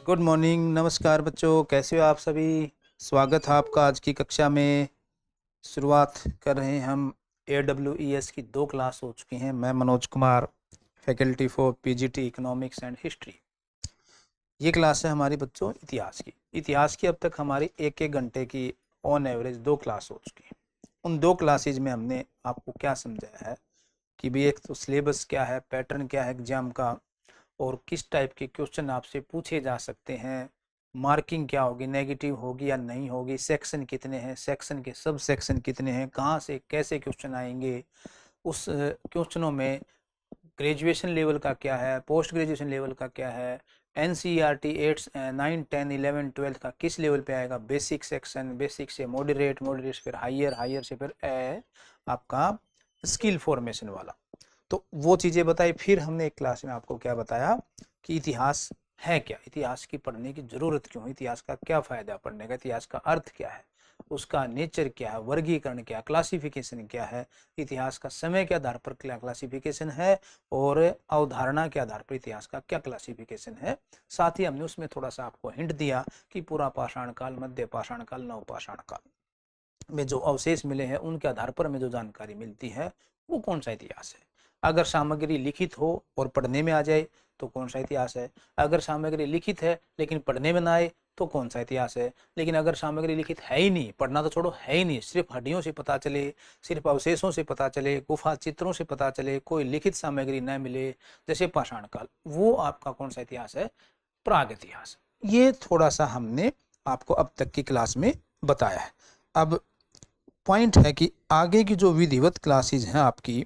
Good morning, नमस्कार बच्चों, कैसे हो आप सभी। स्वागत है आपका आज की कक्षा में। शुरुआत कर रहे हैं हम। AWES की 2 क्लास हो चुकी हैं। मैं Manoj Kumar, faculty for PGT economics and history. ये क्लास है हमारी बच्चों इतिहास की अब तक हमारी एक घंटे की ऑन एवरेज 2 क्लास हो चुकी हैं। उन 2 क्लासेज में हमने आपको क्या समझाया है कि भाई एक तो सिलेबस क्या है, पैटर्न क्या है एग्जाम का, और किस टाइप के क्वेश्चन आपसे पूछे जा सकते हैं, मार्किंग क्या होगी, नेगेटिव होगी या नहीं होगी, सेक्शन कितने हैं, सेक्शन के सब सेक्शन कितने हैं, कहाँ से कैसे क्वेश्चन आएंगे, उस क्वेश्चनों में ग्रेजुएशन लेवल का क्या है, पोस्ट ग्रेजुएशन लेवल का क्या है, NCERT 8 9 10 11 12 का किस लेवल पे आएगा, बेसिक सेक्शन, बेसिक से मॉडरेट, मॉडरेट से फिर हायर, हायर से फिर आपका स्किल फॉर्मेशन वाला। तो वो चीज़ें बताई। फिर हमने एक क्लास में आपको क्या बताया कि इतिहास है क्या, इतिहास की पढ़ने की जरूरत क्यों, इतिहास का क्या फायदा पढ़ने का, इतिहास का अर्थ क्या है, उसका नेचर क्या है, वर्गीकरण क्या, क्लासिफिकेशन क्या है, इतिहास का समय के आधार पर क्या क्लासिफिकेशन है, और अवधारणा के आधार पर इतिहास का क्या क्लासिफिकेशन है। साथ ही हमने उसमें थोड़ा सा आपको हिंट दिया कि पूरा पाषाण काल, मध्य पाषाण काल, नव पाषाण काल में जो अवशेष मिले हैं उनके आधार पर हमें जो जानकारी मिलती है वो कौन सा इतिहास है। अगर सामग्री लिखित हो और पढ़ने में आ जाए तो कौन सा इतिहास है। अगर सामग्री लिखित है लेकिन पढ़ने में ना आए तो कौन सा इतिहास है। लेकिन अगर सामग्री लिखित है ही नहीं, पढ़ना तो छोड़ो, है ही नहीं, सिर्फ हड्डियों से पता चले, सिर्फ अवशेषों से पता चले, गुफा चित्रों से पता चले, कोई लिखित सामग्री न मिले, जैसे पाषाण काल, वो आपका कौन सा इतिहास है, प्राग इतिहास। ये थोड़ा सा हमने आपको अब तक की क्लास में बताया है। अब पॉइंट है कि आगे की जो विधिवत क्लासेज हैं आपकी,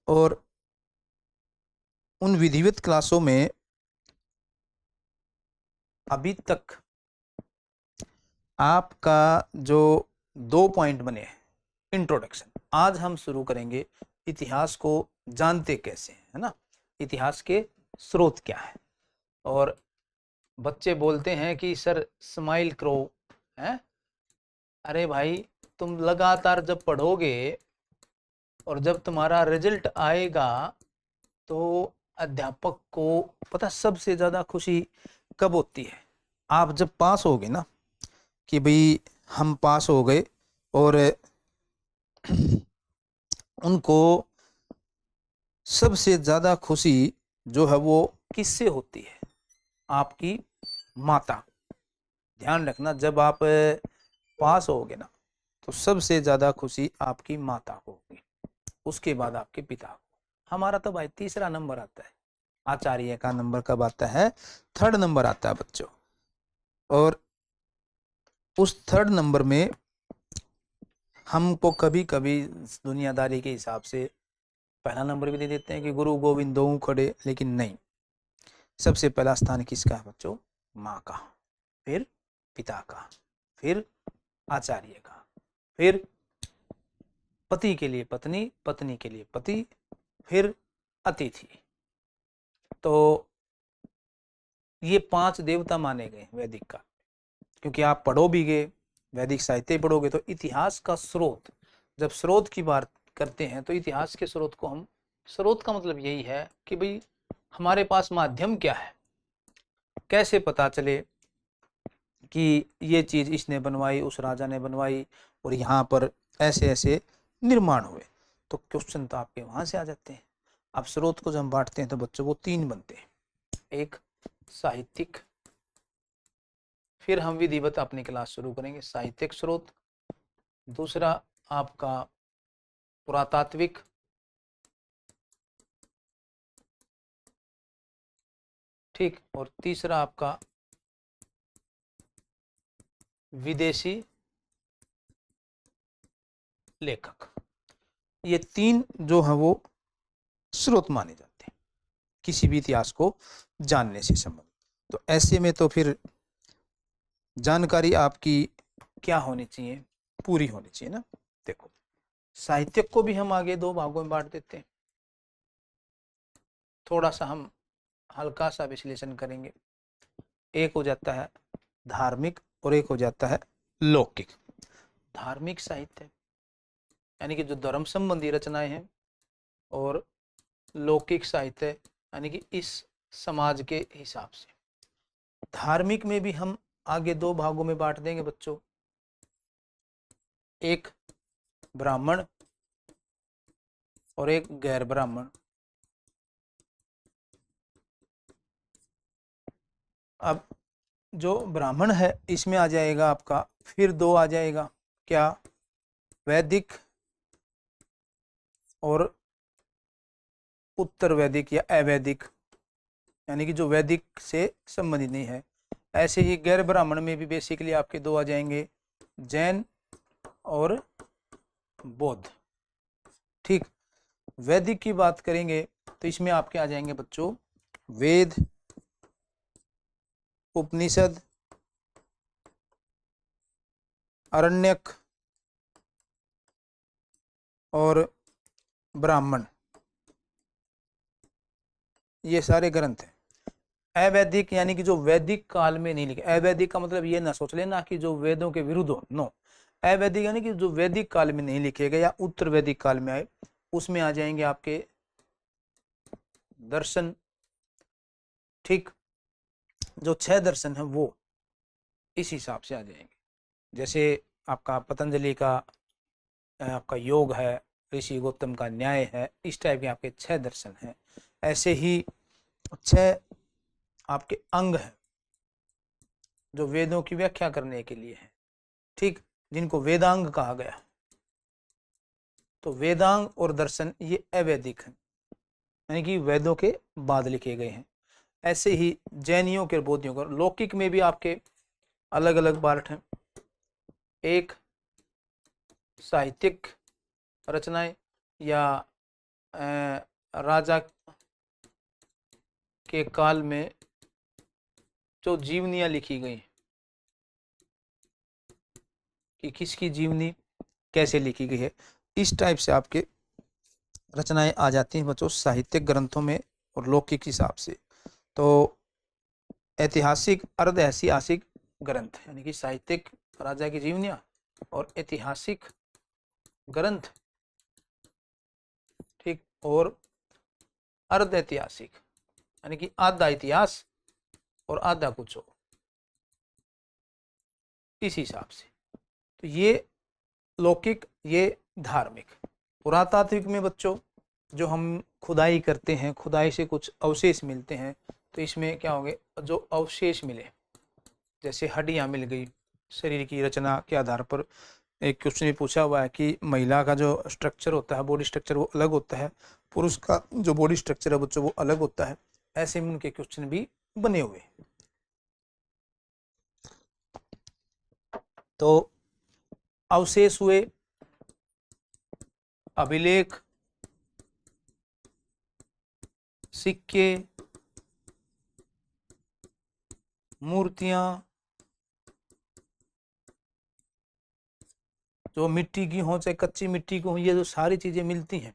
और उन विधिवत क्लासों में अभी तक आपका जो 2 पॉइंट बने हैं, इंट्रोडक्शन, आज हम शुरू करेंगे इतिहास को जानते कैसे है ना, इतिहास के स्रोत क्या है। और बच्चे बोलते हैं कि सर स्माइल करो, है, अरे भाई तुम लगातार जब पढ़ोगे और जब तुम्हारा रिजल्ट आएगा तो अध्यापक को पता सबसे ज्यादा खुशी कब होती है, आप जब पास होगे ना, कि भाई हम पास हो गए, और उनको सबसे ज्यादा खुशी जो है वो किससे होती है, आपकी माता। ध्यान रखना, जब आप पास होगे ना तो सबसे ज्यादा खुशी आपकी माता को होगी, उसके बाद आपके पिता को। हमारा तो भाई तीसरा नंबर आता है, आचार्य का नंबर कब आता है, 3rd नंबर आता है बच्चों। और उस 3rd नंबर में हमको कभी कभी दुनियादारी के हिसाब से पहला नंबर भी दे देते हैं कि गुरु गोविंद दो खड़े, लेकिन नहीं, सबसे पहला स्थान किसका है बच्चों, माँ का, फिर पिता का, फिर आचार्य का, फिर पति के लिए पत्नी, पत्नी के लिए पति, फिर अतिथि। तो ये 5 देवता माने गए वैदिक का, क्योंकि आप पढ़ो भी गए, वैदिक साहित्य पढ़ोगे तो इतिहास का स्रोत, जब स्रोत की बात करते हैं तो इतिहास के स्रोत को हम, स्रोत का मतलब यही है कि भाई हमारे पास माध्यम क्या है, कैसे पता चले कि ये चीज इसने बनवाई, उस राजा ने बनवाई, और यहाँ पर ऐसे ऐसे निर्माण हुए। तो क्वेश्चन तो आपके वहां से आ जाते हैं। अब स्रोत को जब हम बांटते हैं तो बच्चों वो 3 बनते हैं, एक साहित्यिक, फिर हम विधिवत अपनी क्लास शुरू करेंगे, साहित्यिक स्रोत, दूसरा आपका पुरातात्विक, ठीक, और तीसरा आपका विदेशी लेखक। ये 3 जो है वो स्रोत माने जाते हैं किसी भी इतिहास को जानने से संबंधित। तो ऐसे में तो फिर जानकारी आपकी क्या होनी चाहिए, पूरी होनी चाहिए ना। देखो, साहित्यक को भी हम आगे 2 भागों में बांट देते हैं। थोड़ा सा हम हल्का सा विश्लेषण करेंगे। एक हो जाता है धार्मिक और एक हो जाता है लौकिक। धार्मिक साहित्य यानी कि जो धर्म संबंधी रचनाएं हैं, और लौकिक साहित्य यानी कि इस समाज के हिसाब से। धार्मिक में भी हम आगे दो भागों में बांट देंगे बच्चों, एक ब्राह्मण और एक गैर ब्राह्मण। अब जो ब्राह्मण है इसमें आ जाएगा आपका, फिर दो आ जाएगा क्या, वैदिक और उत्तर वैदिक या अवैदिक, यानी कि जो वैदिक से संबंधित नहीं है। ऐसे ही गैर ब्राह्मण में भी बेसिकली आपके दो आ जाएंगे, जैन और बौद्ध। ठीक, वैदिक की बात करेंगे तो इसमें आपके आ जाएंगे बच्चों वेद, उपनिषद, अरण्यक और ब्राह्मण, ये सारे ग्रंथ हैं। अवैदिक यानी कि जो वैदिक काल में नहीं लिखे, अवैदिक का मतलब ये ना सोच लेना कि जो वेदों के विरुद्ध हो, नो, अवैदिक यानी कि जो वैदिक काल में नहीं लिखे गए या उत्तर वैदिक काल में आए, उसमें आ जाएंगे आपके दर्शन। ठीक, जो 6 दर्शन है वो इस हिसाब से आ जाएंगे, जैसे आपका पतंजलि का आपका योग है, ऋषि गौतम का न्याय है, इस टाइप के आपके 6 दर्शन हैं। ऐसे ही 6 आपके अंग हैं जो वेदों की व्याख्या करने के लिए है, ठीक, जिनको वेदांग कहा गया। तो वेदांग और दर्शन ये अवैदिक हैं, यानी कि वेदों के बाद लिखे गए हैं। ऐसे ही जैनियों के, बौद्धियों के, लौकिक में भी आपके अलग अलग पार्ट हैं। एक साहित्यिक रचनाएं या राजा के काल में जो जीवनियां लिखी गई कि किसकी जीवनी कैसे लिखी गई है, इस टाइप से आपके रचनाएं आ जाती हैं बच्चों साहित्यिक ग्रंथों में और लौकिक हिसाब से। तो ऐतिहासिक, अर्ध ऐतिहासिक ग्रंथ यानी कि साहित्यिक राजा की जीवनियां और ऐतिहासिक ग्रंथ, ठीक, और अर्ध ऐतिहासिक यानी कि आधा इतिहास और आधा कुछ हो, इस हिसाब से। तो ये लौकिक, ये धार्मिक। पुरातात्विक में बच्चों जो हम खुदाई करते हैं, खुदाई से कुछ अवशेष मिलते हैं, तो इसमें क्या होंगे, जो अवशेष मिले, जैसे हड्डियां मिल गई शरीर की रचना के आधार पर। एक क्वेश्चन भी पूछा हुआ है कि महिला का जो स्ट्रक्चर होता है, बॉडी स्ट्रक्चर, वो अलग होता है, पुरुष का जो बॉडी स्ट्रक्चर है बच्चों वो अलग होता है। ऐसे में उनके क्वेश्चन भी बने हुए। तो अवशेष हुए, अभिलेख, सिक्के, मूर्तियां, जो मिट्टी की हो चाहे कच्ची मिट्टी की हो, ये जो सारी चीजें मिलती हैं,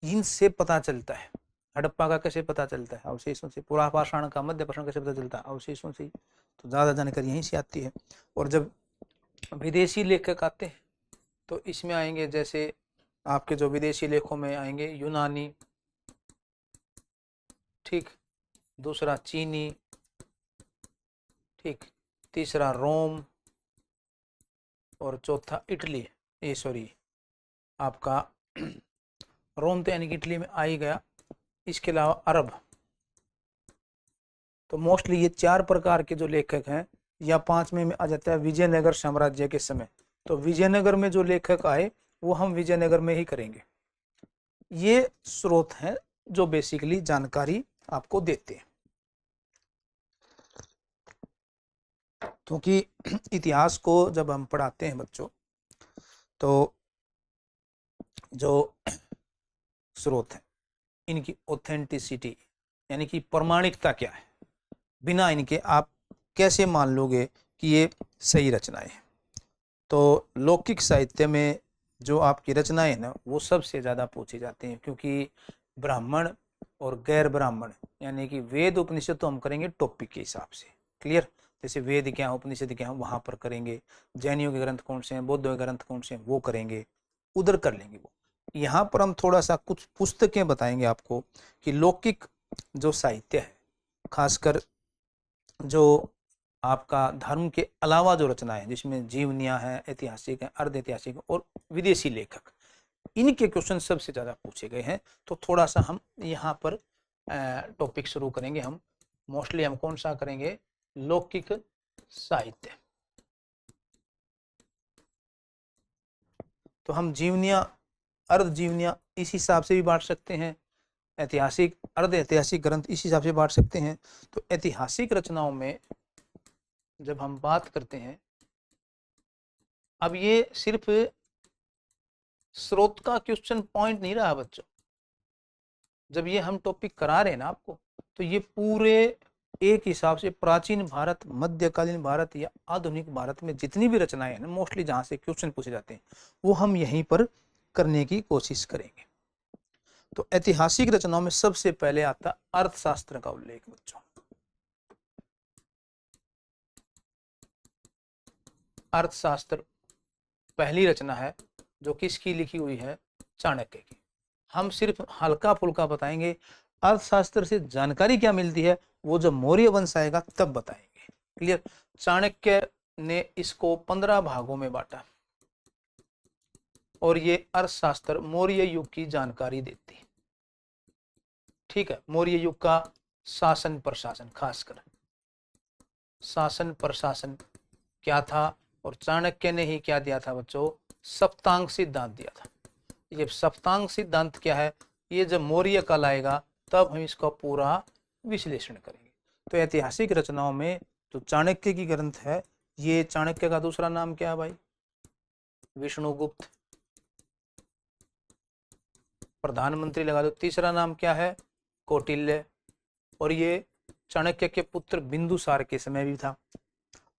इनसे पता चलता है। हड़प्पा का कैसे पता चलता है, अवशेषों से। पूरा पाषाण का, मध्य पाषाण कैसे पता चलता है, अवशेषों से। तो ज्यादा जानकारी यहीं से आती है। और जब विदेशी लेखक आते हैं तो इसमें आएंगे, जैसे आपके जो विदेशी लेखों में आएंगे यूनानी, ठीक, दूसरा चीनी, ठीक, तीसरा रोम और चौथा इटली, ये सॉरी आपका रोम तो यानी कि इटली में आ ही गया, इसके अलावा अरब। तो मोस्टली ये 4 प्रकार के जो लेखक हैं, या 5वें में आ जाता है विजयनगर साम्राज्य के समय। तो विजयनगर में जो लेखक आए वो हम विजयनगर में ही करेंगे। ये स्रोत हैं जो बेसिकली जानकारी आपको देते हैं, क्योंकि इतिहास को जब हम पढ़ाते हैं बच्चों, तो जो स्रोत है इनकी ऑथेंटिसिटी यानी कि प्रमाणिकता क्या है, बिना इनके आप कैसे मान लोगे कि ये सही रचनाएं हैं। तो लौकिक साहित्य में जो आपकी रचनाएं हैं ना, वो सबसे ज़्यादा पूछी जाती हैं, क्योंकि ब्राह्मण और गैर ब्राह्मण यानी कि वेद उपनिषद तो हम करेंगे टॉपिक के हिसाब से, क्लियर। जैसे वेद क्या है, उपनिषद क्या है, वहाँ पर करेंगे। जैनियों के ग्रंथ कौन से हैं, बौद्धों के ग्रंथ कौन से हैं, वो करेंगे, उधर कर लेंगे वो। यहाँ पर हम थोड़ा सा कुछ पुस्तकें बताएंगे आपको कि लौकिक जो साहित्य है, खासकर जो आपका धर्म के अलावा जो रचनाएं हैं, जिसमें जीवनियां हैं, ऐतिहासिक हैं, अर्ध ऐतिहासिक और विदेशी लेखक, इनके क्वेश्चन सबसे ज़्यादा पूछे गए हैं। तो थोड़ा सा हम यहाँ पर टॉपिक शुरू करेंगे। हम मोस्टली हम कौन सा करेंगे, लौकिक साहित्य। तो हम जीवनियां, अर्ध जीवनियां इस हिसाब से भी बांट सकते हैं, ऐतिहासिक, अर्ध ऐतिहासिक ग्रंथ इस हिसाब से बांट सकते हैं। तो ऐतिहासिक रचनाओं में जब हम बात करते हैं, अब ये सिर्फ स्रोत का क्वेश्चन पॉइंट नहीं रहा बच्चों, जब ये हम टॉपिक करा रहे हैं ना आपको, तो ये पूरे एक हिसाब से प्राचीन भारत, मध्यकालीन भारत या आधुनिक भारत में जितनी भी रचनाएं हैं ना, मोस्टली जहां से क्वेश्चन पूछे जाते हैं, वो हम यहीं पर करने की कोशिश करेंगे। तो ऐतिहासिक रचनाओं में सबसे पहले आता अर्थशास्त्र का उल्लेख बच्चों। अर्थशास्त्र पहली रचना है जो किसकी लिखी हुई है, चाणक्य की। हम सिर्फ हल्का फुल्का बताएंगे, अर्थशास्त्र से जानकारी क्या मिलती है वो जब मौर्य वंश आएगा तब बताएंगे। क्लियर। चाणक्य ने इसको 15 भागों में बांटा और ये अर्थशास्त्र मौर्य युग की जानकारी देती। ठीक है, मौर्य युग का शासन प्रशासन, खासकर शासन प्रशासन क्या था, और चाणक्य ने ही क्या दिया था बच्चों, सप्तांग सिद्धांत दिया था। ये सप्तांग सिद्धांत क्या है, ये जब मौर्य काल आएगा तब हम इसका पूरा विश्लेषण करेंगे। तो ऐतिहासिक रचनाओं में जो चाणक्य की ग्रंथ है, ये चाणक्य का दूसरा नाम क्या है भाई, विष्णुगुप्त। प्रधानमंत्री लगा दो, तीसरा नाम क्या है, कौटिल्य। और ये चाणक्य के पुत्र बिंदुसार के समय भी था,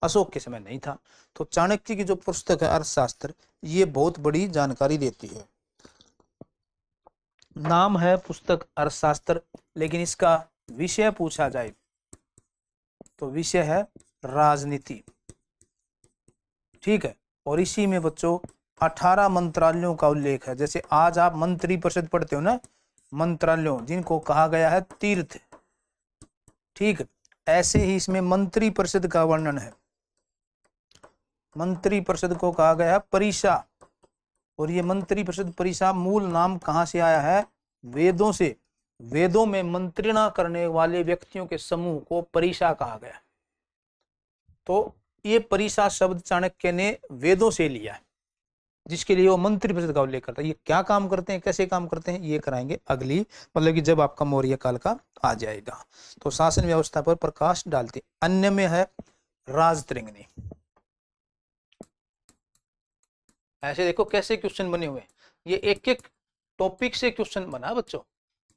अशोक के समय नहीं था। तो चाणक्य की जो पुस्तक है अर्थशास्त्र, ये बहुत बड़ी जानकारी देती है। नाम है पुस्तक अर्थशास्त्र, लेकिन इसका विषय पूछा जाए तो विषय है राजनीति। ठीक है, और इसी में बच्चों 18 मंत्रालयों का उल्लेख है। जैसे आज आप मंत्री परिषद पढ़ते हो ना, मंत्रालयों जिनको कहा गया है तीर्थ, ठीक, ऐसे ही इसमें मंत्री परिषद का वर्णन है। मंत्री परिषद को कहा गया है परिषा, और ये मंत्री परिषद परिषा मूल नाम कहां से आया है, वेदों से। वेदों में मंत्रणा करने वाले व्यक्तियों के समूह को परिषा कहा गया। तो ये परिषा शब्द चाणक्य ने वेदों से लिया है, जिसके लिए वो मंत्री परिषद का उल्लेख करता है। ये क्या काम करते हैं, कैसे काम करते हैं, ये कराएंगे अगली, मतलब कि जब आपका मौर्य काल का आ जाएगा। तो शासन व्यवस्था पर प्रकाश डालते। अन्य में है राजतरंगिणी। ऐसे देखो कैसे क्वेश्चन बने हुए, ये एक एक टॉपिक से क्वेश्चन बना बच्चों।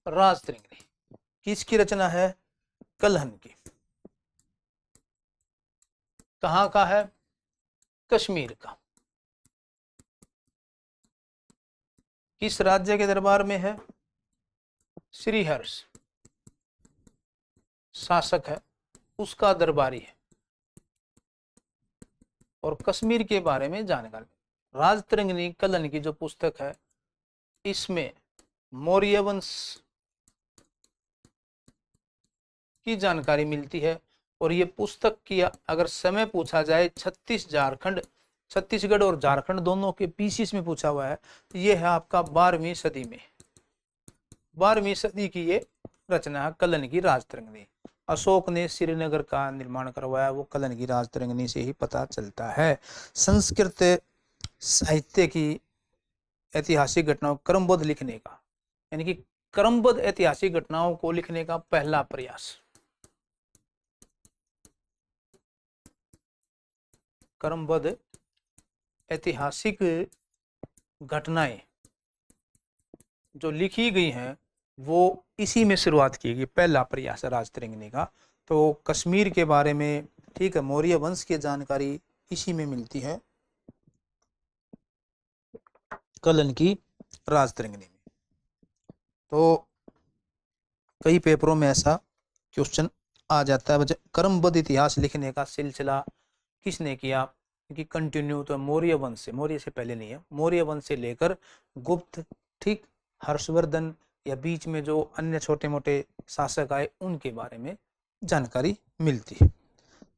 राजतरंगिणी किसकी रचना है, कलहन की। कहां का है, कश्मीर का। किस राज्य के दरबार में है, श्रीहर्ष शासक है, उसका दरबारी है। और कश्मीर के बारे में जानकारी, राजतरंगिणी कलहन की जो पुस्तक है, इसमें मौर्य वंश की जानकारी मिलती है। और ये पुस्तक की अगर समय पूछा जाए, छत्तीसगढ़ और झारखंड दोनों के पीसीस में पूछा हुआ है। ये है आपका 12वीं सदी में, 12वीं सदी की ये रचना है कलहन की राजतरंगिणी। अशोक ने श्रीनगर का निर्माण करवाया, वो कलहन की राजतरंगिणी से ही पता चलता है। संस्कृत साहित्य की ऐतिहासिक घटनाओं क्रमबद्ध लिखने का, यानी कि क्रमबद्ध ऐतिहासिक घटनाओं को लिखने का पहला प्रयास, क्रमबद्ध ऐतिहासिक घटनाएं जो लिखी गई हैं वो इसी में शुरुआत की गई, पहला प्रयास है राजतरंगिणी का। तो कश्मीर के बारे में, ठीक है, मौर्य वंश की जानकारी इसी में मिलती है, कलहन की राजतरंगिणी में। तो कई पेपरों में ऐसा क्वेश्चन आ जाता है। क्रमबद्ध इतिहास लिखने का सिलसिला किसने किया, क्योंकि कंटिन्यू तो मौर्य वंश से, मौर्य से पहले नहीं है, मौर्य वंश से लेकर गुप्त, ठीक, हर्षवर्धन, या बीच में जो अन्य छोटे मोटे शासक आए उनके बारे में जानकारी मिलती है।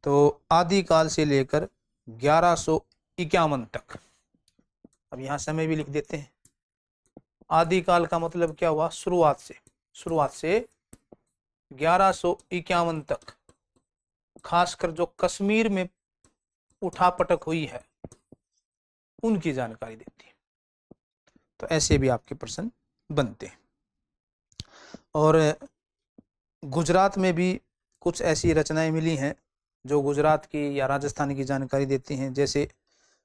तो आदिकाल से लेकर 1151 तक, अब यहाँ समय भी लिख देते हैं। आदिकाल का मतलब क्या हुआ, शुरुआत से 1151 तक, खासकर जो कश्मीर में उठापटक हुई है उनकी जानकारी देती है। तो ऐसे भी आपके प्रश्न बनते हैं। और गुजरात में भी कुछ ऐसी रचनाएं मिली हैं जो गुजरात की या राजस्थान की जानकारी देती हैं, जैसे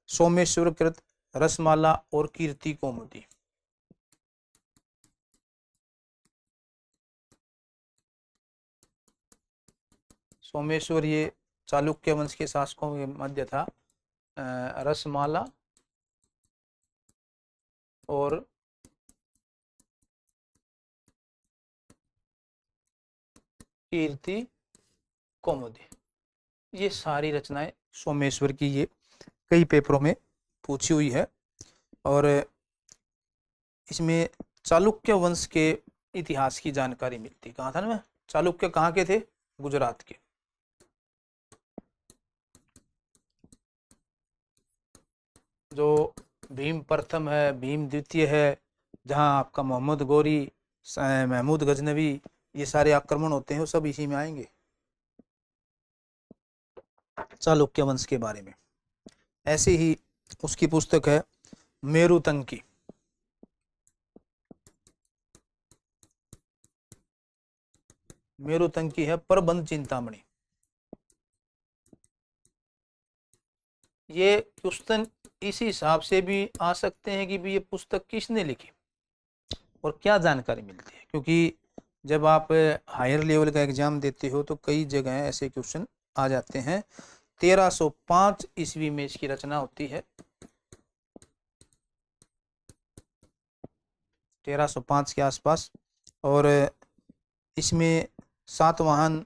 सोमेश्वर कृत, रसमाला और कीर्ति कौमुदी। सोमेश्वर ये चालुक्य वंश के शासकों के मध्य था। रसमाला और कीर्ति कौमुदी, ये सारी रचनाएं सोमेश्वर की, ये कई पेपरों में पूछी हुई है। और इसमें चालुक्य वंश के इतिहास की जानकारी मिलती। कहाँ था ना, चालुक्य कहाँ के थे, गुजरात के। जो भीम प्रथम है, भीम द्वितीय है, जहाँ आपका मोहम्मद गौरी, महमूद गजनवी, ये सारे आक्रमण होते हैं वो सब इसी में आएंगे, चालुक्य वंश के बारे में। ऐसे ही उसकी पुस्तक है मेरुतंकी। मेरुतंकी है प्रबंध चिंतामणि। ये क्वेश्चन इसी हिसाब से भी आ सकते हैं कि भी ये पुस्तक किसने लिखी और क्या जानकारी मिलती है, क्योंकि जब आप हायर लेवल का एग्जाम देते हो तो कई जगह ऐसे क्वेश्चन आ जाते हैं। 1305 ईस्वी में इसकी रचना होती है, 1305 के आसपास। और इसमें सातवाहन,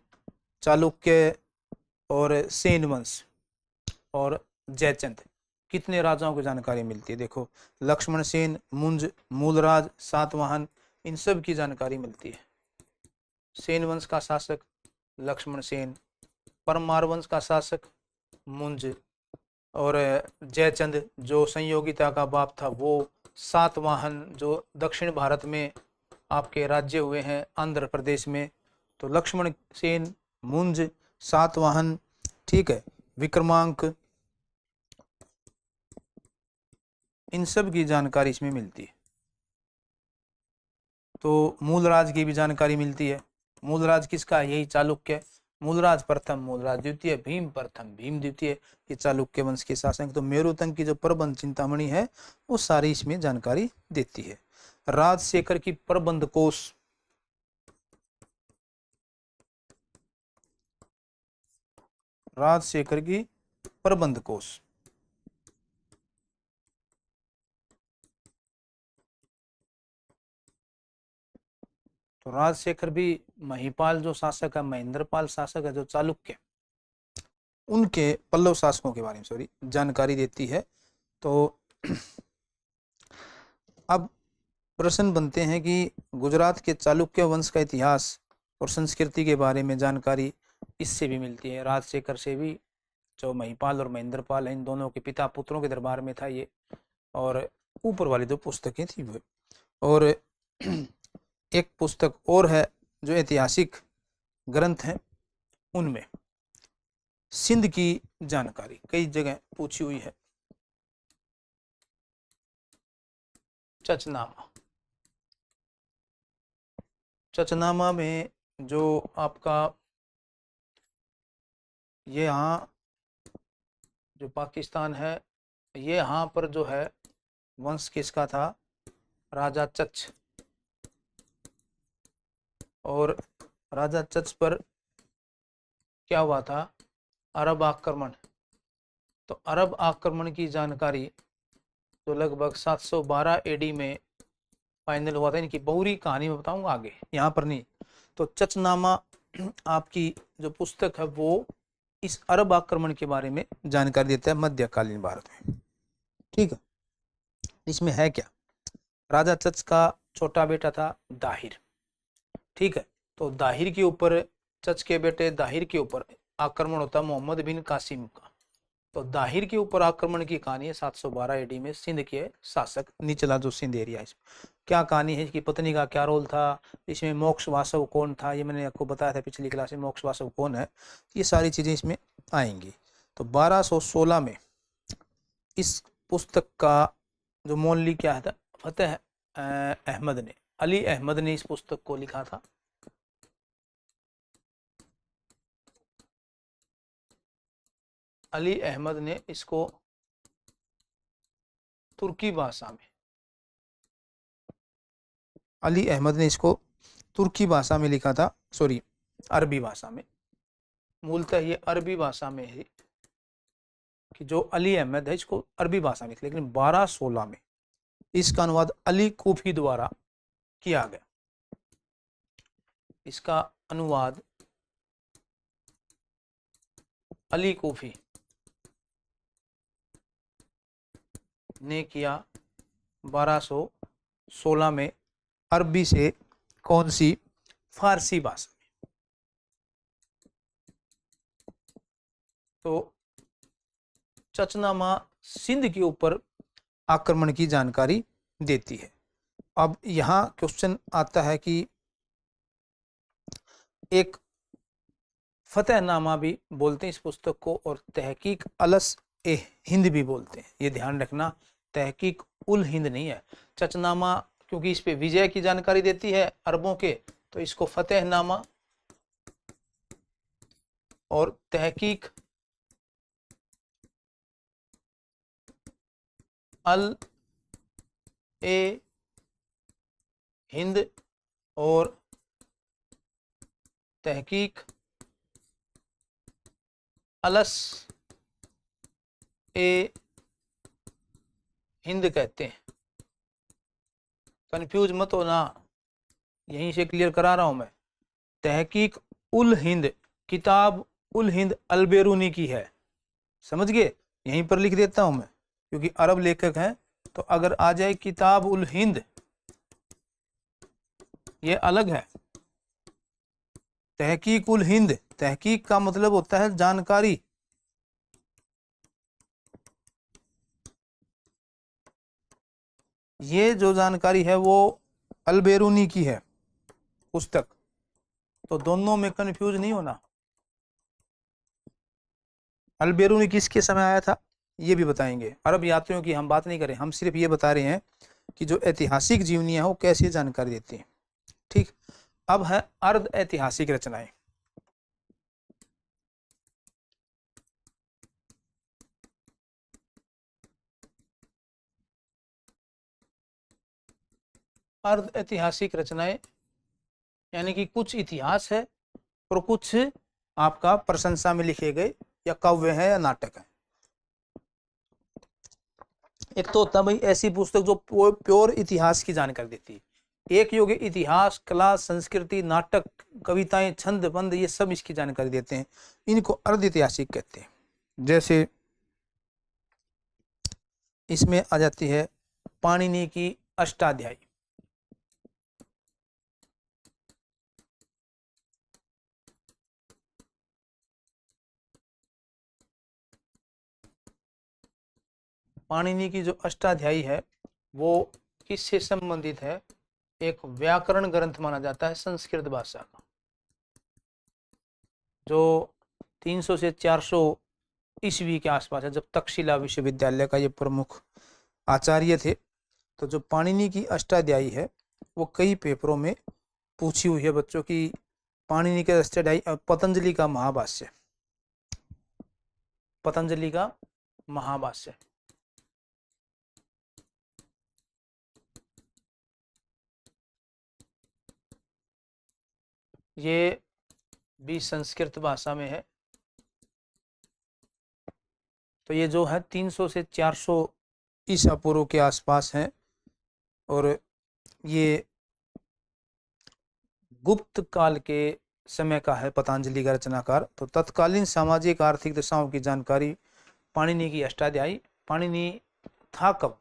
चालुक्य और सेन वंश और जयचंद, कितने राजाओं की जानकारी मिलती है। देखो, लक्ष्मण सेन, मुंज, मूलराज, सातवाहन, इन सब की जानकारी मिलती है। सेन वंश का शासक लक्ष्मण सेन, परमार वंश का शासक मुंज, और जयचंद जो संयोगिता का बाप था वो, सातवाहन जो दक्षिण भारत में आपके राज्य हुए हैं आंध्र प्रदेश में, तो लक्ष्मण सेन, मुंज, सातवाहन, ठीक है, विक्रमांक, इन सब की जानकारी इसमें मिलती है। तो मूलराज की भी जानकारी मिलती है। मूलराज किसका, यही चालुक्य, मूलराज प्रथम, मूलराज द्वितीय, भीम प्रथम, भीम द्वितीय, ये चालुक्य वंश के शासक। तो मेरुतंक की जो प्रबंध चिंतामणि है वो सारी इसमें जानकारी देती है। राजशेखर की प्रबंध कोश, राजशेखर की प्रबंध कोश, तो राजशेखर भी महिपाल जो शासक है, महेंद्रपाल शासक है जो चालुक्य, उनके पल्लव शासकों के बारे में सॉरी जानकारी देती है। तो अब प्रश्न बनते हैं कि गुजरात के चालुक्य वंश का इतिहास और संस्कृति के बारे में जानकारी इससे भी मिलती है, राजशेखर से भी, जो महिपाल और महेंद्रपाल हैं, इन दोनों के पिता पुत्रों के दरबार में था ये। और ऊपर वाली दो पुस्तकें थी वो। और एक पुस्तक और है जो ऐतिहासिक ग्रंथ हैं, उनमें सिंध की जानकारी कई जगह पूछी हुई है। चचनामा, चचनामा में जो आपका ये यहाँ जो पाकिस्तान है, ये यहाँ पर जो है वंश किसका था, राजा चच। और राजा चच पर क्या हुआ था, अरब आक्रमण। तो अरब आक्रमण की जानकारी तो लगभग 712 एडी में फाइनल हुआ था। इनकी पूरी कहानी मैं बताऊंगा आगे, यहाँ पर नहीं। तो चचनामा आपकी जो पुस्तक है वो इस अरब आक्रमण के बारे में जानकारी देता है मध्यकालीन भारत में, ठीक है। इसमें है क्या, राजा चच का छोटा बेटा था दाहिर। ठीक है, तो दाहिर के ऊपर, चच के बेटे दाहिर के ऊपर आक्रमण होता है मोहम्मद बिन कासिम का। तो दाहिर के ऊपर आक्रमण की कहानी है 712 एडी में। सिंध के शासक, निचला जो सिंध एरिया है, क्या कहानी है, इसकी पत्नी का क्या रोल था, इसमें मोक्ष वासव कौन था, ये मैंने आपको बताया था पिछली क्लास में, मोक्ष वासव कौन है, ये सारी चीजें इसमें आएंगी। तो 1216 में इस पुस्तक का जो मौलवी क्या था, फतेह अहमद ने, अली अहमद ने इस पुस्तक को लिखा था। अली अहमद ने इसको तुर्की भाषा में, अली अहमद ने इसको तुर्की भाषा में लिखा था, सॉरी अरबी भाषा में। मूलतः ये अरबी भाषा में है कि जो अली अहमद है इसको अरबी भाषा में लिखा, लेकिन 1216 में इसका अनुवाद अली कूफी द्वारा किया गया। इसका अनुवाद अली कूफी ने किया 1216 में, अरबी से कौन सी, फारसी भाषा में। तो चचनामा सिंध के ऊपर आक्रमण की जानकारी देती है। अब यहां क्वेश्चन आता है कि एक फतेहनामा भी बोलते हैं इस पुस्तक को, और तहकीक अलस ए हिंद भी बोलते हैं। ये ध्यान रखना, तहकीक उल हिंद नहीं है। चचनामा क्योंकि इस पे विजय की जानकारी देती है अरबों के, तो इसको फतेहनामा, और तहकीक अल ए हिंद और तहकीक अलस ए हिंद कहते हैं। कंफ्यूज मत होना, यहीं से क्लियर करा रहा हूं मैं। तहकीक उल हिंद, किताब उल हिंद अलबेरूनी की है, समझ गए, यहीं पर लिख देता हूं मैं क्योंकि अरब लेखक हैं। तो अगर आ जाए किताब उल हिंद, ये अलग है। तहकीक उल हिंद, तहकीक का मतलब होता है जानकारी, ये जो जानकारी है वो अलबेरूनी की है पुस्तक। तो दोनों में कंफ्यूज नहीं होना। अलबेरूनी किसके समय आया था ये भी बताएंगे। अरब यात्रियों की हम बात नहीं करें, हम सिर्फ ये बता रहे हैं कि जो ऐतिहासिक जीवनियां हो कैसे जानकारी देती हैं। ठीक, अब है अर्ध ऐतिहासिक रचनाएं। अर्ध ऐतिहासिक रचनाएं यानी कि कुछ इतिहास है और कुछ आपका प्रशंसा में लिखे गए या काव्य है या नाटक है। एक तो होता है भाई ऐसी पुस्तक जो प्योर इतिहास की जानकारी देती है। एक योग इतिहास, कला, संस्कृति, नाटक, कविताएं, छंद बंद, ये सब इसकी जानकारी देते हैं। इनको अर्ध ऐतिहासिक कहते हैं। जैसे इसमें आ जाती है पाणिनि की अष्टाध्यायी। पाणिनि की जो अष्टाध्यायी है वो किससे संबंधित है, एक व्याकरण ग्रंथ माना जाता है संस्कृत भाषा का, जो 300 से 400 ईस्वी के आसपास है, जब तक्षशिला विश्वविद्यालय का ये प्रमुख आचार्य थे। तो जो पाणिनि की अष्टाध्यायी है वो कई पेपरों में पूछी हुई है बच्चों की। पाणिनि के अष्टाध्यायी पतंजलि का महाभाष्य, पतंजलि का महाभाष्य, ये भी संस्कृत भाषा में है। तो ये जो है 300 से 400 ईसा पूर्व के आसपास है और ये गुप्त काल के समय का है पतंजलि का रचनाकार। तो तत्कालीन सामाजिक आर्थिक दशाओं की जानकारी पाणिनि की अष्टाध्यायी। पाणिनि था कब,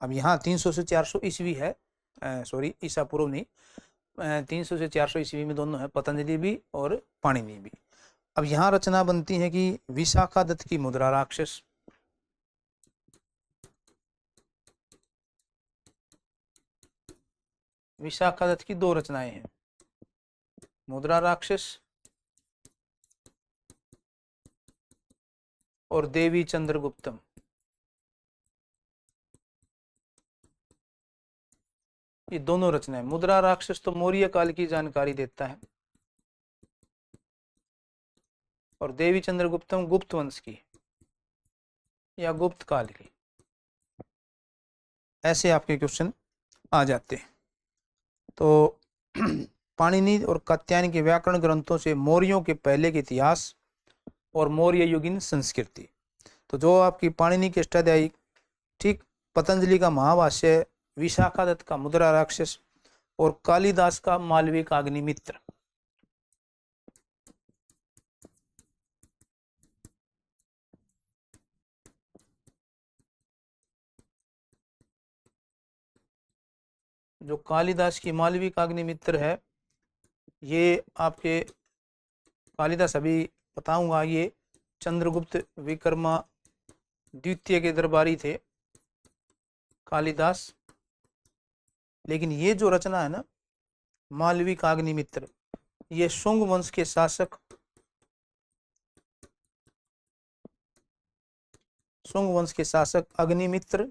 अब यहाँ 300 से 400 ईस्वी है, सॉरी ईसा पूर्व नहीं, 300 से 400 ईस्वी में दोनों है, पतंजलि भी और पाणिनि भी। अब यहाँ रचना बनती है कि विशाखा दत्त की मुद्रा राक्षस, विशाखा दत्त की दो रचनाएं हैं, मुद्रा राक्षस और देवी चंद्रगुप्तम। ये दोनों रचनाएं, मुद्रा राक्षस तो मौर्य काल की जानकारी देता है और देवी चंद्रगुप्तम गुप्त वंश की या गुप्त काल की। ऐसे आपके क्वेश्चन आ जाते हैं। तो पाणिनि और कात्यायन के व्याकरण ग्रंथों से मौर्यों के पहले के इतिहास और मौर्य युगीन संस्कृति। तो जो आपकी पाणिनि के अष्टाध्यायी, ठीक, पतंजलि का महाभाष्य, विशाखा दत्त का मुद्रा राक्षस और कालिदास का मालवी का अग्निमित्र। जो कालिदास की मालवी का अग्निमित्र है, ये आपके कालिदास अभी बताऊंगा, ये चंद्रगुप्त विक्रमा द्वितीय के दरबारी थे कालिदास। लेकिन ये जो रचना है ना, मालवी का अग्निमित्र, ये शुंग वंश के शासक, शुंग वंश के शासक अग्निमित्र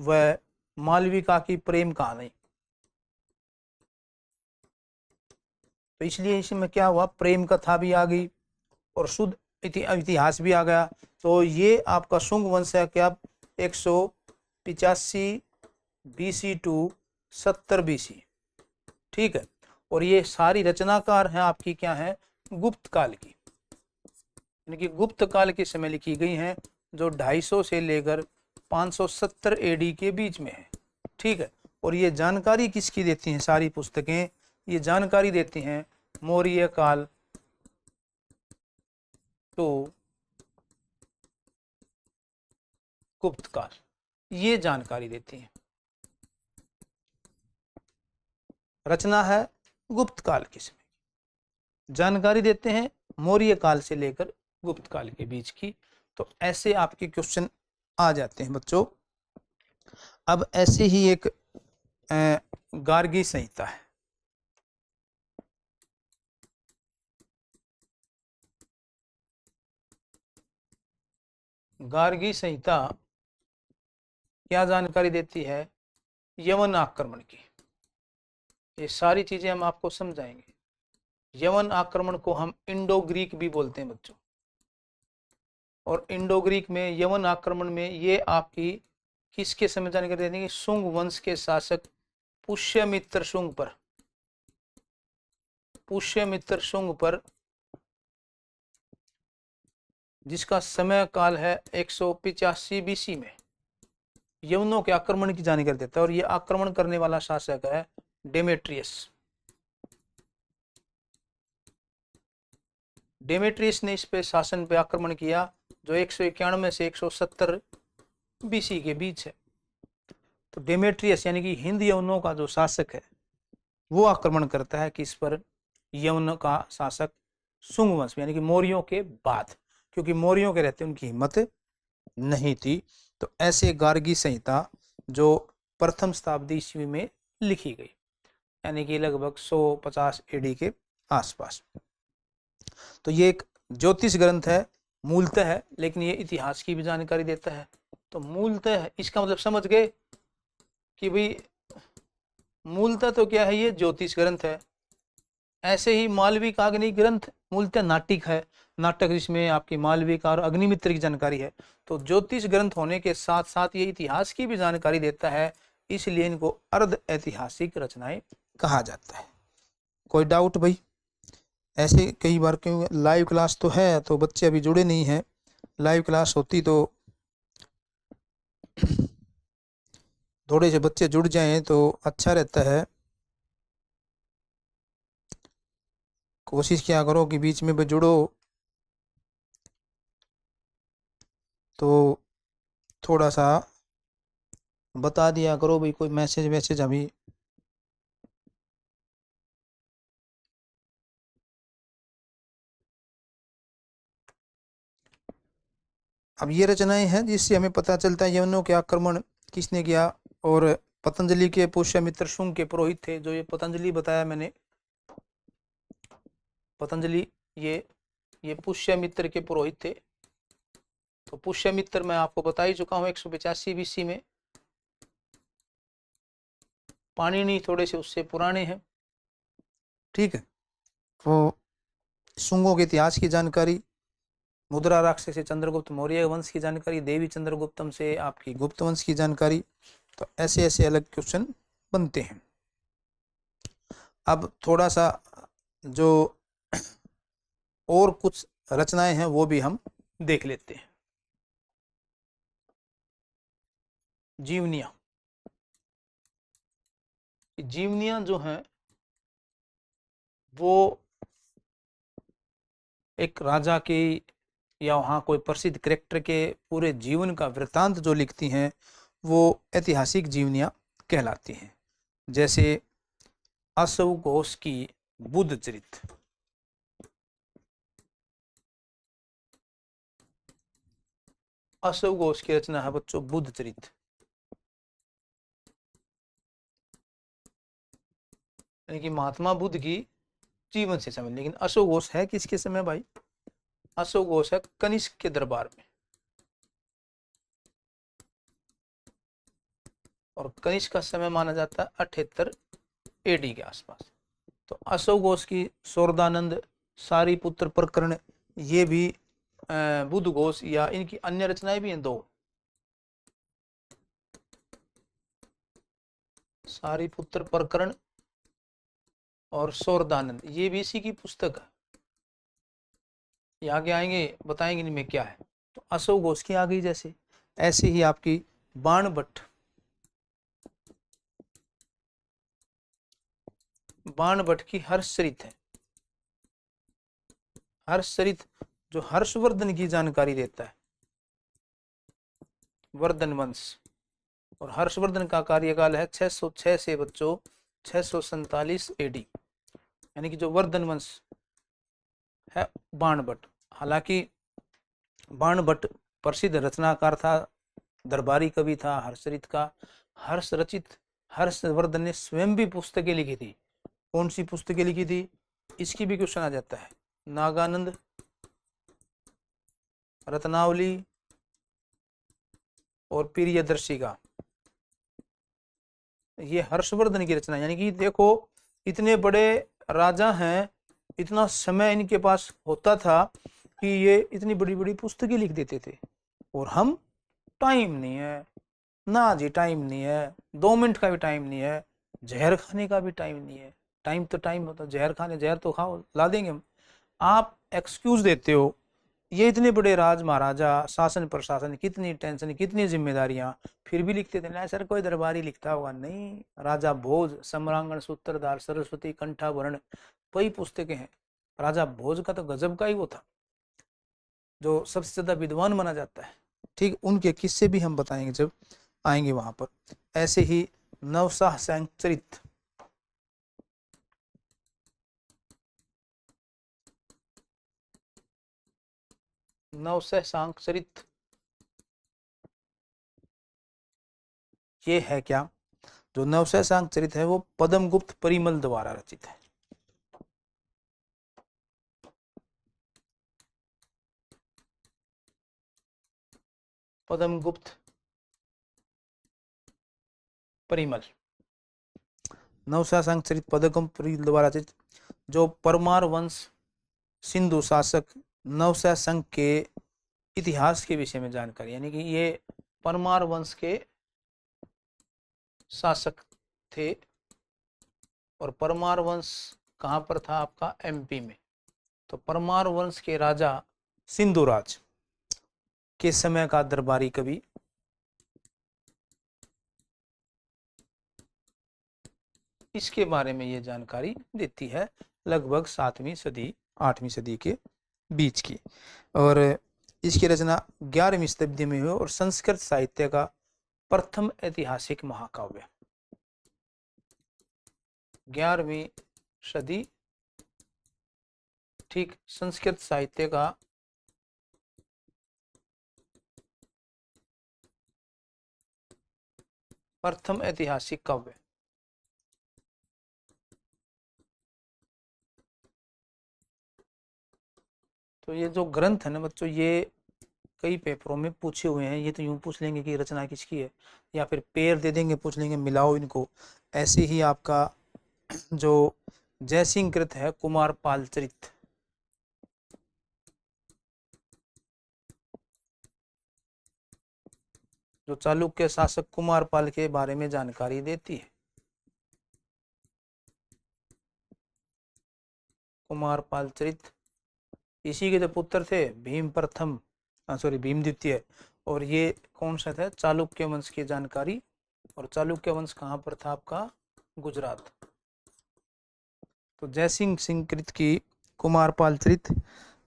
व मालविका की प्रेम कहानी। तो इसलिए इसमें क्या हुआ, प्रेम कथा भी आ गई और शुद्ध इतिहास भी आ गया। तो ये आपका शुंग वंश है क्या, 185 BC टू 70 BC, ठीक है। और ये सारी रचनाकार हैं आपकी क्या है, गुप्त काल की, यानी कि गुप्त काल के समय लिखी गई हैं, जो 250 से लेकर 570 AD के बीच में है, ठीक है। और ये जानकारी किसकी देती हैं सारी पुस्तकें, ये जानकारी देती हैं मौर्य काल तो गुप्त काल, ये जानकारी देती हैं। रचना है गुप्त काल के समय, जानकारी देते हैं मौर्य काल से लेकर गुप्त काल के बीच की। तो ऐसे आपके क्वेश्चन आ जाते हैं बच्चों। अब ऐसे ही एक गार्गी संहिता है, गार्गी संहिता क्या जानकारी देती है, यवन आक्रमण की। ये सारी चीजें हम आपको समझाएंगे। यवन आक्रमण को हम इंडो ग्रीक भी बोलते हैं बच्चों, और इंडो ग्रीक में यवन आक्रमण में ये आपकी किसके समय जानकारी दे देंगे, शुंग वंश के शासक पुष्यमित्र शुंग पर, पुष्यमित्र शुंग पर, जिसका समय काल है 185 BC में, यवनों के आक्रमण की जानकारी देता है। और ये आक्रमण करने वाला शासक है डेमेट्रियस। डेमेट्रियस ने इस पे शासन पे आक्रमण किया, जो 191 से 170 BC के बीच है। तो डेमेट्रियस यानी कि हिंद यवनों का जो शासक है, वो आक्रमण करता है किस पर, यवन का शासक शुंग वंश यानी कि मौर्यों के बाद, क्योंकि मौर्यों के रहते उनकी हिम्मत नहीं थी। तो ऐसे गार्गी संहिता जो प्रथम शताब्दी ईस्वी में लिखी गई, यानी कि लगभग 150 AD के आसपास। तो ये एक ज्योतिष ग्रंथ है मूलतः है, लेकिन ये इतिहास की भी जानकारी देता है। तो मूलतः इसका मतलब समझ गए कि भाई मूलतः तो क्या है, ये ज्योतिष ग्रंथ है। ऐसे ही मालवी का अग्नि ग्रंथ मूलतः नाटिक है, नाटक जिसमें आपकी मालवी का और अग्निमित्र की जानकारी है। तो ज्योतिष ग्रंथ होने के साथ साथ ये इतिहास की भी जानकारी देता है, इसलिए इनको अर्ध ऐतिहासिक रचनाएं कहा जाता है। कोई डाउट भाई? ऐसे कई बार क्यों, लाइव क्लास तो है तो बच्चे अभी जुड़े नहीं हैं, लाइव क्लास होती तो थोड़े से बच्चे जुड़ जाएं तो अच्छा रहता है। कोशिश क्या करो कि बीच में भी जुड़ो, तो थोड़ा सा बता दिया करो भाई, कोई मैसेज वैसेज अभी। अब ये रचनाएं हैं जिससे हमें पता चलता है यवनों के आक्रमण किसने किया। और पतंजलि के पुष्यमित्र शुंग के पुरोहित थे, जो ये पतंजलि बताया मैंने। पतंजलि ये पुष्यमित्र के पुरोहित थे। तो पुष्यमित्र मैं आपको बता ही चुका हूँ 185 BC में। पाणिनि थोड़े से उससे पुराने हैं, ठीक है। तो शुंगों के इतिहास की जानकारी, मुद्रा राक्षस से चंद्रगुप्त मौर्य वंश की जानकारी, देवी चंद्रगुप्तम से आपकी गुप्त वंश की जानकारी। तो ऐसे ऐसे अलग क्वेश्चन बनते हैं। अब थोड़ा सा जो और कुछ रचनाएं हैं वो भी हम देख लेते हैं। जीवनियां, जीवनियां जो हैं वो एक राजा के या वहाँ कोई प्रसिद्ध कैरेक्टर के पूरे जीवन का वृत्तांत जो लिखती हैं वो ऐतिहासिक जीवनियां कहलाती हैं। जैसे अशोक घोष की बुद्ध चरित, अशोक घोष की रचना है बच्चों बुद्ध चरित, यानी कि महात्मा बुद्ध की जीवन से समय। लेकिन अशोक घोष है किसके समय भाई? अशोक घोष है कनिष्क के दरबार में, और कनिष्क का समय माना जाता है 78 AD के आसपास। तो अशोक घोष की शोरदानंद, सारीपुत्र प्रकरण, ये भी बुद्ध घोष या इनकी अन्य रचनाएं भी हैं दो। सारीपुत्र प्रकरण और शोरदानंद, ये भी इसी की पुस्तक है। ये आगे आएंगे बताएंगे इनमें क्या है। तो अशोक घोष की आ गई। जैसे ऐसे ही आपकी बाणभट्ट, बाणभट्ट की हर्षचरित है। हर्षचरित जो हर्षवर्धन की जानकारी देता है, वर्धन वंश। और हर्षवर्धन का कार्यकाल है 606 से बच्चों 647 AD, यानी कि जो वर्धन वंश है बाणभट्ट। हालांकि बाणभट्ट प्रसिद्ध रचनाकार था, दरबारी कवि था हर्षचरित का। हर्षरचित हर्षवर्धन ने स्वयं भी पुस्तकें लिखी थी। कौन सी पुस्तकें लिखी थी इसकी भी क्वेश्चन आ जाता है। नागानंद, रत्नावली और प्रियदर्शिका, ये हर्षवर्धन की रचना। यानी कि देखो इतने बड़े राजा हैं, इतना समय इनके पास होता था कि ये इतनी बड़ी बड़ी पुस्तकें लिख देते थे। और हम, टाइम नहीं है ना जी, टाइम नहीं है, 2 मिनट का भी टाइम नहीं है, जहर खाने का भी टाइम नहीं है। टाइम तो टाइम होता, जहर खाने, जहर तो खाओ, ला देंगे हम। आप एक्सक्यूज देते हो। ये इतने बड़े राज महाराजा, शासन प्रशासन, कितनी टेंशन, कितनी जिम्मेदारियां, फिर भी लिखते थे ना सर। कोई दरबारी लिखता होगा? नहीं। राजा भोज, सम्रांगण, सूत्रधार, सरस्वती, कंठाभरण, वही पुस्तकें हैं। राजा भोज का तो गजब का ही वो था, जो सबसे ज्यादा विद्वान माना जाता है। ठीक, उनके किस्से भी हम बताएंगे जब आएंगे वहां पर। ऐसे ही नवशाह चरित, नवशाह चरित ये है क्या? जो नवशाह चरित है वो पद्मगुप्त परिमल द्वारा रचित है। पद्मगुप्त परिमल, नवशाह चरित पद्मगुप्त परिमल द्वारा रचित, जो परमार वंश सिंधु शासक नवशाह संघ के इतिहास के विषय में जानकारी। यानी कि ये परमार वंश के शासक थे। और परमार वंश कहाँ पर था? आपका MP में। तो परमार वंश के राजा सिंधुराज के समय का दरबारी कवि इसके बारे में ये जानकारी देती है, लगभग 7वीं सदी 8वीं सदी के बीच की। और इसकी रचना 11वीं शताब्दी में हुई और संस्कृत साहित्य का प्रथम ऐतिहासिक महाकाव्य, 11वीं सदी, ठीक, संस्कृत साहित्य का प्रथम ऐतिहासिक काव्य। तो ये जो ग्रंथ है ना बच्चों, ये कई पेपरों में पूछे हुए हैं। ये तो यूं पूछ लेंगे कि रचना किसकी है, या फिर पेयर दे देंगे, पूछ लेंगे मिलाओ इनको। ऐसे ही आपका जो जयसिंह कृत है कुमार पाल चरित, जो चालुक्य शासक कुमार पाल के बारे में जानकारी देती है। कुमार पाल चरित, इसी के जो पुत्र थे भीम प्रथम, भीम द्वितीय, और ये कौन सा था, चालुक्य वंश की जानकारी। और चालुक्य वंश कहाँ पर था आपका, गुजरात। तो जयसिंह सिंह कृत की कुमार पाल चरित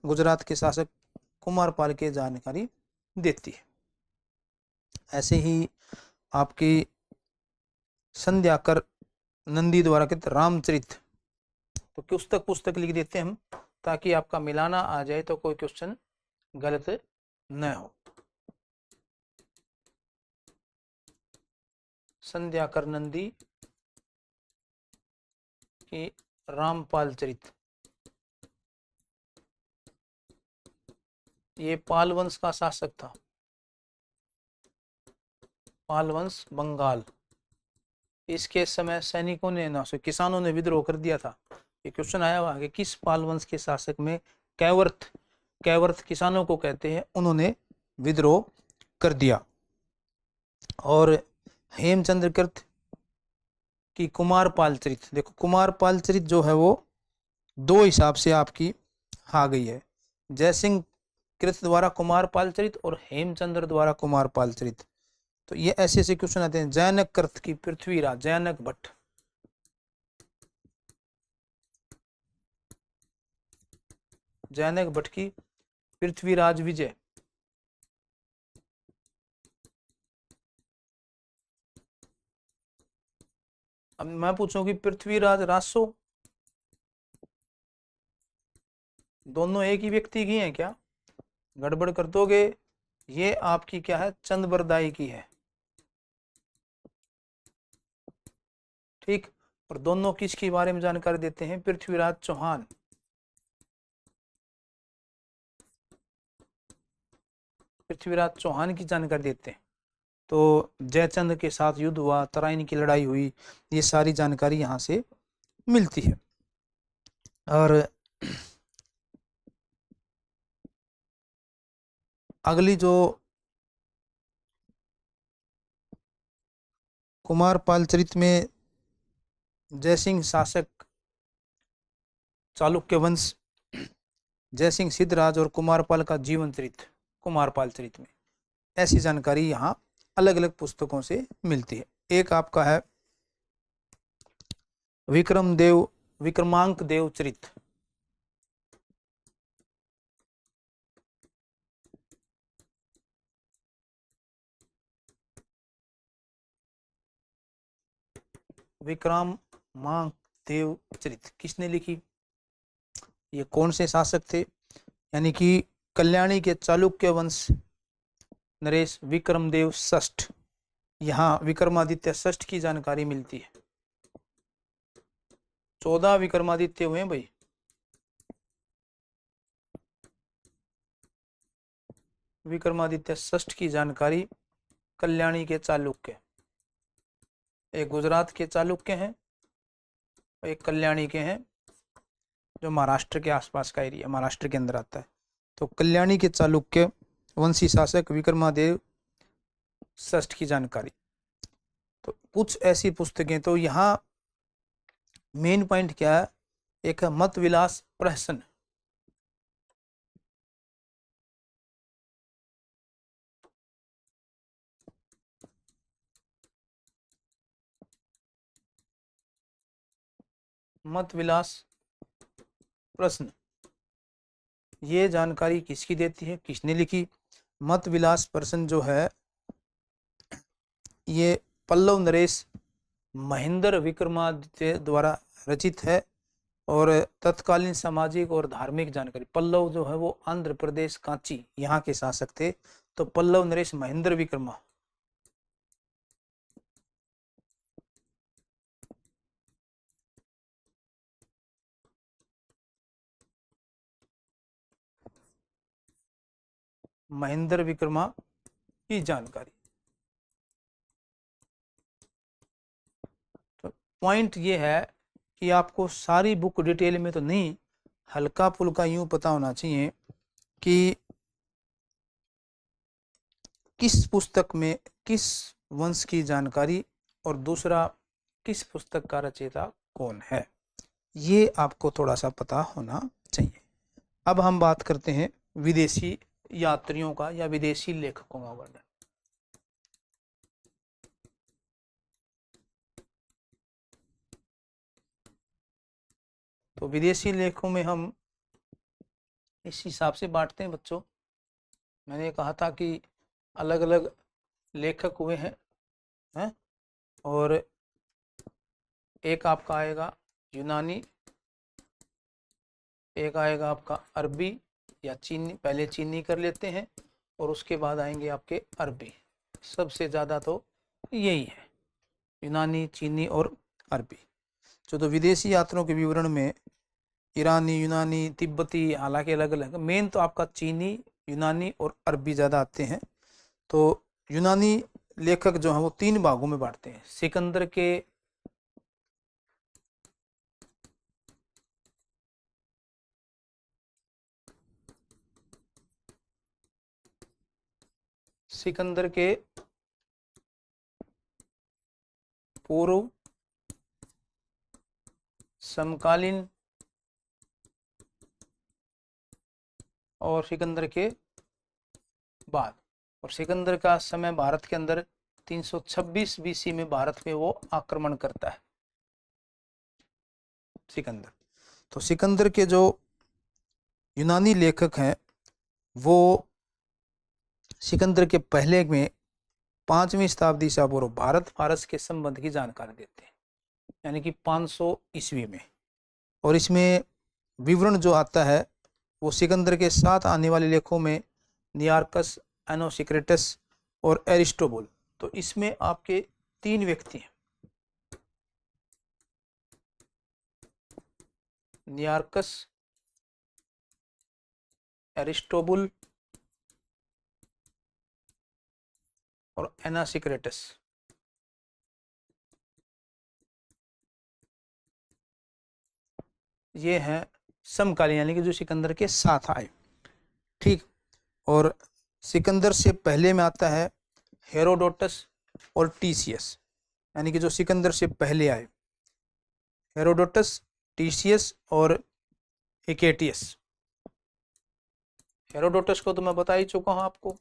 गुजरात के शासक कुमार पाल की जानकारी देती है। ऐसे ही आपकी संध्याकर नंदी द्वारा कृत रामचरित, तो पुस्तक लिख देते हैं हम, ताकि आपका मिलाना आ जाए तो कोई क्वेश्चन गलत न हो। संध्याकर नंदी की रामपाल चरित, ये पाल वंश का शासक था, पाल वंश बंगाल। इसके समय सैनिकों ने ना किसानों ने विद्रोह कर दिया था। ये क्वेश्चन आया हुआ कि किस पाल वंश के शासक में कैवर्थ किसानों को कहते हैं, उन्होंने विद्रोह कर दिया। और हेमचंद्र कृत की कुमार पाल चरित, देखो कुमार पाल चरित जो है वो दो हिसाब से आपकी आ गई है, जयसिंह कृत द्वारा कुमार पाल चरित और हेमचंद्र द्वारा कुमार पाल चरित। तो ये ऐसे ऐसे क्वेश्चन आते हैं। जैनक कृत की पृथ्वीराज, जैनक भट्ट, जैनक भट्ट की पृथ्वीराज विजय, अब मैं पूछूं कि पृथ्वीराज रासो, दोनों एक ही व्यक्ति की हैं क्या, गड़बड़ कर दोगे। ये आपकी क्या है, चंद की है, ठीक। और दोनों किसके बारे में जानकारी देते हैं, पृथ्वीराज चौहान, पृथ्वीराज चौहान की जानकारी देते हैं। तो जयचंद के साथ युद्ध हुआ, तराइन की लड़ाई हुई, ये सारी जानकारी यहाँ से मिलती है। और अगली जो कुमार पाल चरित में जयसिंह शासक चालुक्य वंश, जयसिंह सिद्धराज और कुमारपाल का जीवन चरित्र, कुमारपाल चरित में ऐसी जानकारी यहाँ अलग अलग पुस्तकों से मिलती है। एक आपका है विक्रमांक देव चरित, विक्रमांक देव चरित किसने लिखी, ये कौन से शासक थे, यानी कि कल्याणी के चालुक्य वंश नरेश विक्रमदेव षष्ठ, यहाँ विक्रमादित्य षष्ठ की जानकारी मिलती है। 14 विक्रमादित्य हुए भाई, विक्रमादित्य षष्ठ की जानकारी कल्याणी के चालुक्य, एक गुजरात के चालुक्य हैं, एक कल्याणी के हैं, जो महाराष्ट्र के आसपास का एरिया, महाराष्ट्र के अंदर आता है। तो कल्याणी के चालुक्य वंशी शासक विक्रमादेव षष्ठ की जानकारी। तो कुछ ऐसी पुस्तकें, तो यहाँ मेन पॉइंट क्या है, एक है मत विलास प्रहसन, मत विलास प्रश्न, ये जानकारी किसकी देती है, किसने लिखी। मत विलास प्रश्न जो है ये पल्लव नरेश महेंद्र विक्रमादित्य द्वारा रचित है और तत्कालीन सामाजिक और धार्मिक जानकारी। पल्लव जो है वो आंध्र प्रदेश कांची यहाँ के शासक थे, तो पल्लव नरेश महेंद्र विक्रमा। महेंद्र विक्रमा की जानकारी। तो पॉइंट ये है कि आपको सारी बुक डिटेल में तो नहीं, हल्का फुल्का यूं पता होना चाहिए कि किस पुस्तक में किस वंश की जानकारी और दूसरा किस पुस्तक का रचयिता कौन है, ये आपको थोड़ा सा पता होना चाहिए। अब हम बात करते हैं विदेशी यात्रियों का या विदेशी लेखकों का वर्णन। तो विदेशी लेखकों में हम इस हिसाब से बांटते हैं बच्चों। मैंने कहा था कि अलग अलग लेखक हुए हैं और एक आपका आएगा यूनानी, एक आएगा आपका अरबी या चीनी, पहले चीनी कर लेते हैं और उसके बाद आएंगे आपके अरबी। सबसे ज़्यादा तो यही है, यूनानी, चीनी और अरबी। तो विदेशी यात्रियों के विवरण में ईरानी, यूनानी, तिब्बती, हालांकि अलग अलग, मेन तो आपका चीनी, यूनानी और अरबी ज़्यादा आते हैं। तो यूनानी लेखक जो हैं वो 3 भागों में बांटते हैं। सिकंदर के पूर्व, समकालीन और सिकंदर के बाद। और सिकंदर का समय भारत के अंदर 326 बीसी में भारत में वो आक्रमण करता है सिकंदर। तो सिकंदर के जो यूनानी लेखक हैं वो सिकंदर के पहले में 5वीं शताब्दी से पूर्व भारत फारस के संबंध की जानकारी देते हैं, यानी कि 500 ईस्वी में। और इसमें विवरण जो आता है वो सिकंदर के साथ आने वाले लेखों में नियार्कस, एनोसिक्रेटस और एरिस्टोबुल। तो इसमें आपके 3 व्यक्ति हैं, नियार्कस, एरिस्टोबुल और एनासिक्रेटस। ये हैं समकालीन, यानी कि जो सिकंदर के साथ आए। ठीक। और सिकंदर से पहले में आता है हेरोडोटस और टीसीएस, यानी कि जो सिकंदर से पहले आए, हेरोडोटस, टीसीएस और हिकेटियस। हेरोडोटस को तो मैं बता ही चुका हूं आपको।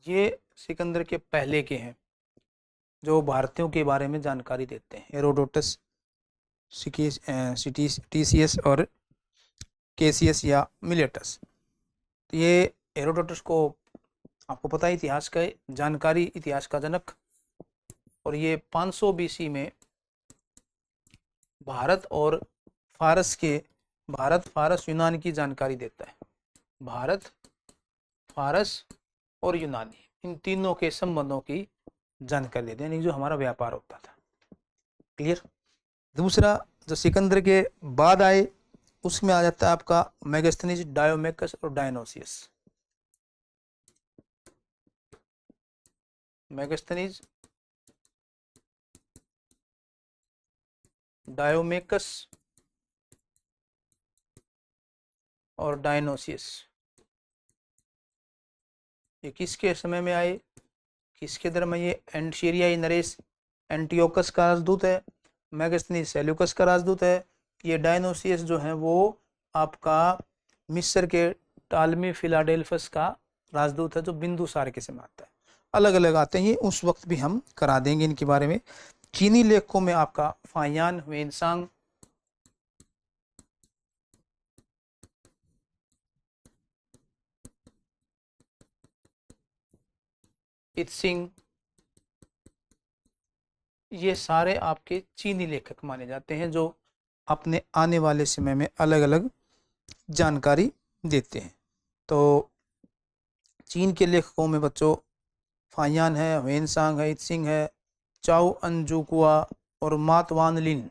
ये सिकंदर के पहले के हैं जो भारतीयों के बारे में जानकारी देते हैं, हेरोडोटस, टीसीएस और केसीएस या मिलेटस। तो ये हेरोडोटस को आपको पता है इतिहास का जानकारी, इतिहास का जनक। और ये 500 बीसी में भारत और फारस के, भारत, फारस, यूनान की जानकारी देता है। भारत, फारस और यूनानी, इन तीनों के संबंधों की जानकारी देते हैं, यानी जो हमारा व्यापार होता था। क्लियर। दूसरा जो सिकंदर के बाद आए उसमें आ जाता है आपका मेगास्थनीज, डायोमेकस और डायनोसियस। मेगास्थनीज, डायोमेकस और डायनोसियस। ये किसके समय में आए, किसके दर में? ये सीरियाई नरेश एंटियोकस का राजदूत है, मेगास्थनीज सेल्यूकस का राजदूत है। ये डायनोसियस जो है वो आपका मिस्र के टालमी फिलाडेल्फस का राजदूत है, जो बिंदुसार के समय आता है। अलग अलग आते हैं, ये उस वक्त भी हम करा देंगे इनके बारे में। चीनी लेखकों में आपका फाहियान वेनसांग, इत्सिंग, ये सारे आपके चीनी लेखक माने जाते हैं जो अपने आने वाले समय में अलग अलग जानकारी देते हैं। तो चीन के लेखकों में बच्चों फाहियान है, वेनसांग है, इत्सिंग है, चाओ अंजुकुआ और मात वान लिन।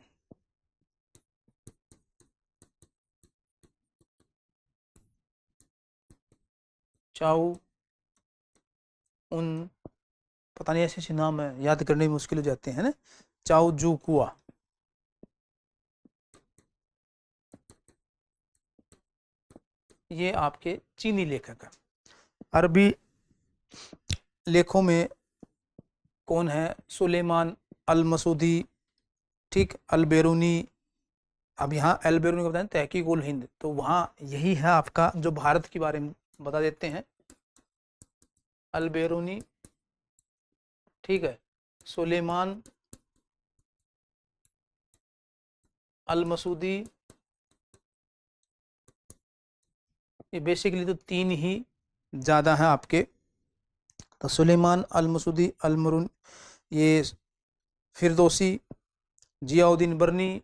चाओ उन, पता नहीं ऐसे नाम है, याद करने में मुश्किल हो जाते हैं ना। चाओ जुकुआ, ये आपके चीनी लेखक है। अरबी लेखों में कौन है? सुलेमान अल मसूदी, ठीक, अल बेरूनी। अब यहाँ अल बेरूनी को बताएं तहकीक उल हिंद, तो वहाँ यही है आपका जो भारत के बारे में बता देते हैं, अल बेरूनी, ठीक है, सुलेमान अल मसूदी। ये बेसिकली तो तीन ही ज़्यादा हैं आपके, तो सुलेमान अल मसूदी, अल मरून, ये फिरदौसी, जियाउद्दीन बर्नी,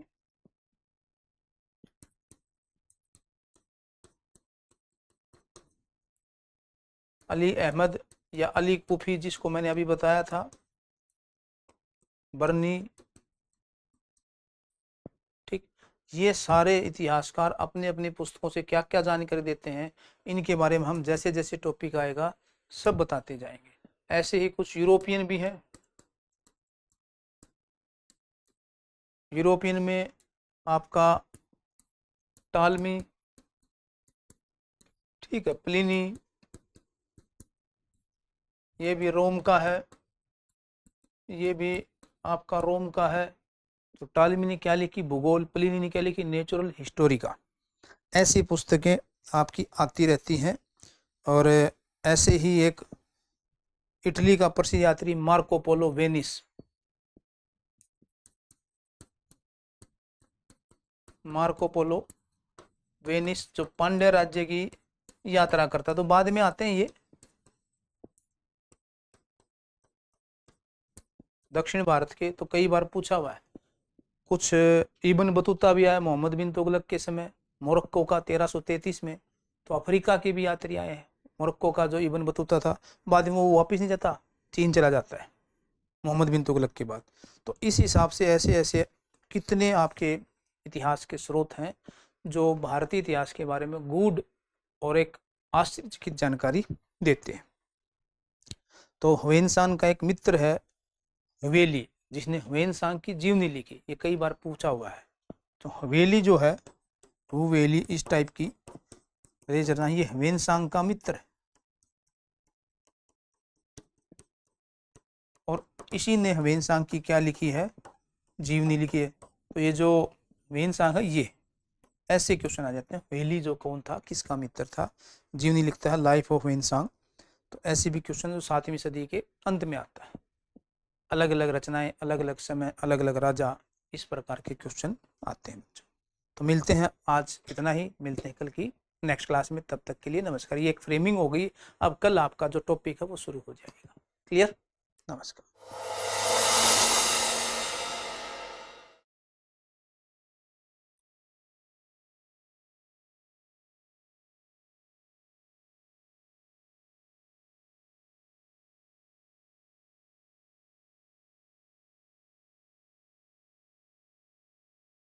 अली अहमद या अली कुफी जिसको मैंने अभी बताया था, बर्नी, ठीक। ये सारे इतिहासकार अपने अपनी पुस्तकों से क्या क्या जानकारी देते हैं, इनके बारे में हम जैसे जैसे टॉपिक आएगा सब बताते जाएंगे। ऐसे ही कुछ यूरोपियन भी हैं। यूरोपियन में आपका टालमी, ठीक है, प्लिनी, ये भी रोम का है, ये भी आपका रोम का है। तो टालमी ने क्या लिखी? भूगोल। प्लिनी ने क्या लिखी? नेचुरल हिस्टोरी का। ऐसी पुस्तकें आपकी आती रहती हैं। और ऐसे ही एक इटली का प्रसिद्ध यात्री Marco Polo, Venice, Marco Polo Venice, जो पांड्य राज्य की यात्रा करता, तो बाद में आते हैं ये दक्षिण भारत के, तो कई बार पूछा हुआ है। कुछ इब्न बतूता भी आया मोहम्मद बिन तुगलक के समय, मोरक्को का 1333 में। तो अफ्रीका के भी यात्री आए हैं। मोरक्को का जो इब्न बतूता था, बाद में वो वापस नहीं जाता, चीन चला जाता है मोहम्मद बिन तुगलक के बाद। तो इस हिसाब से ऐसे ऐसे कितने आपके इतिहास के स्रोत हैं जो भारतीय इतिहास के बारे में गूढ़ और एक आश्चर्यचकित जानकारी देते हैं। तो ह्वेनसांग का एक मित्र है हवेली, जिसने ह्वेनसांग की जीवनी लिखी, ये कई बार पूछा हुआ है। तो हवेली जो है, हवेली इस टाइप की रचना, ये ह्वेनसांग का मित्र है और इसी ने ह्वेनसांग की क्या लिखी है? जीवनी लिखी है। तो ये जो ह्वेनसांग है, ये ऐसे क्वेश्चन आ जाते हैं। हवेली जो कौन था, किसका मित्र था? जीवनी लिखता है, लाइफ ऑफ ह्वेनसांग। तो ऐसे भी क्वेश्चन जो 7वीं सदी के अंत में आता है, अलग अलग रचनाएं, अलग अलग समय, अलग अलग राजा, इस प्रकार के क्वेश्चन आते हैं बच्चों। तो मिलते हैं, आज इतना ही, मिलते हैं कल की नेक्स्ट क्लास में। तब तक के लिए नमस्कार। ये एक फ्रेमिंग हो गई, अब कल आपका जो टॉपिक है वो शुरू हो जाएगा। क्लियर? नमस्कार।